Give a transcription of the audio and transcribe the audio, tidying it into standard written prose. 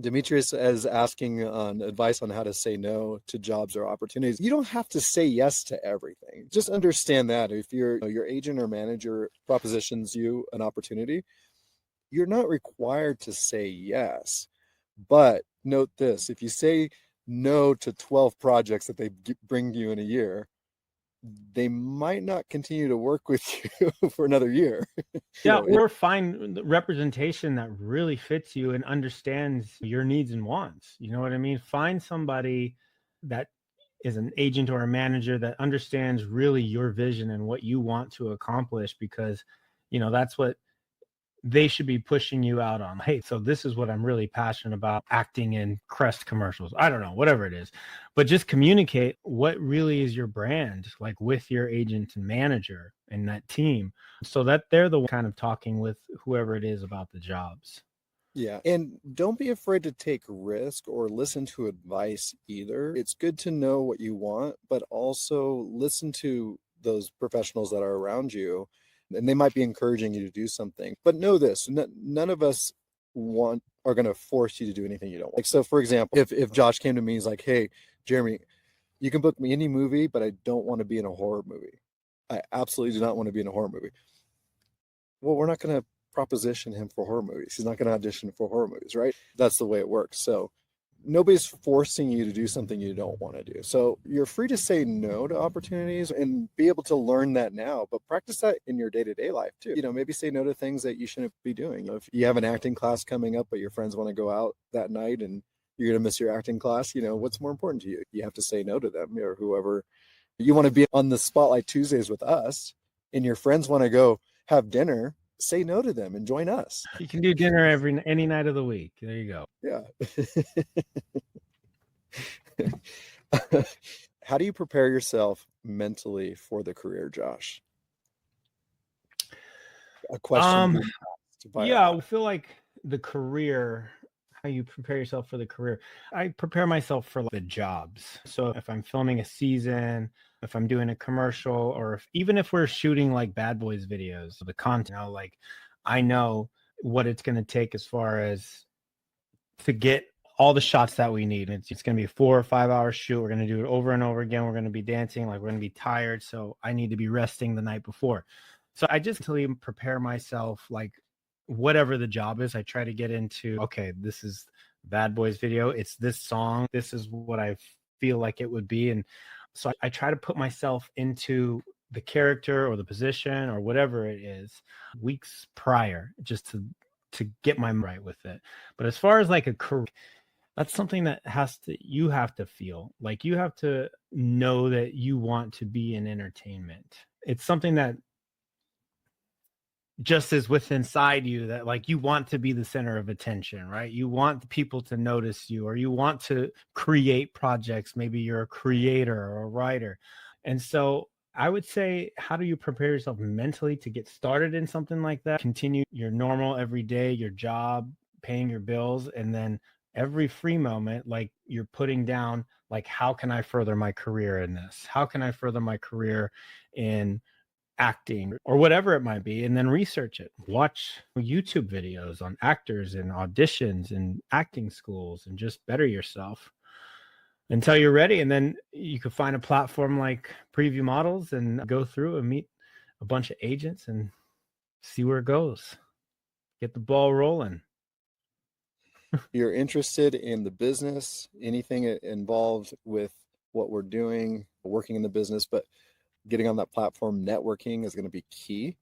Demetrius is asking on advice on how to say no to jobs or opportunities. You don't have to say yes to everything. Just understand that if your agent or manager propositions you an opportunity, you're not required to say yes. But note this, if you say no to 12 projects that they bring you in a year, they might not continue to work with you for another year. Yeah, or find the representation that really fits you and understands your needs and wants. You know what I mean? Find somebody that is an agent or a manager that understands really your vision and what you want to accomplish, because, that's what they should be pushing you out on. Hey, so this is what I'm really passionate about, acting in Crest commercials. I don't know, whatever it is. But just communicate what really is your brand, like with your agent and manager and that team, so that they're the one kind of talking with whoever it is about the jobs. Yeah. And don't be afraid to take risk or listen to advice either. It's good to know what you want, but also listen to those professionals that are around you, and they might be encouraging you to do something. But know this, none of us are going to force you to do anything you don't want. Like, so for example, if Josh came to me, he's like, hey, Jeremy, you can book me any movie, but I don't want to be in a horror movie. I absolutely do not want to be in a horror movie. Well, we're not going to proposition him for horror movies. He's not going to audition for horror movies, right? That's the way it works. So nobody's forcing you to do something you don't want to do. So you're free to say no to opportunities and be able to learn that now, but practice that in your day-to-day life too. Maybe say no to things that you shouldn't be doing. If you have an acting class coming up, but your friends want to go out that night and you're going to miss your acting class, what's more important to you? You have to say no to them, or whoever. You want to be on the Spotlight Tuesdays with us and your friends want to go have dinner, say no to them and join us. You can do dinner any night of the week. There you go. Yeah. How do you prepare yourself mentally for the career, Josh? A question. Yeah, I feel like the career, how you prepare yourself for the career. I prepare myself for the jobs. So if I'm filming a season, if I'm doing a commercial, or even if we're shooting like Bad Boys videos, the content, I know what it's going to take as far as to get all the shots that we need. It's going to be a 4 or 5 hour shoot. We're going to do it over and over again. We're going to be dancing, we're going to be tired. So I need to be resting the night before. So I just prepare myself, like whatever the job is. I try to get into, okay, this is Bad Boys video. It's this song. This is what I feel like it would be. And so I try to put myself into the character or the position or whatever it is weeks prior, just to get my mind right with it. But as far as like a career, that's something that you have to feel like, you have to know that you want to be in entertainment. It's something that just is within inside you, that like you want to be the center of attention, right? You want people to notice you, or you want to create projects. Maybe you're a creator or a writer. And so I would say, how do you prepare yourself mentally to get started in something like that? Continue your normal everyday, your job, paying your bills, and then every free moment, like you're putting down, like, how can I further my career in this? How can I further my career in acting or whatever it might be? And then research it. Watch YouTube videos on actors and auditions and acting schools, and just better yourself until you're ready. And then you could find a platform like Preview Models and go through and meet a bunch of agents and see where it goes. Get the ball rolling. You're interested in the business, anything involved with what we're doing, working in the business, but getting on that platform, networking is going to be key.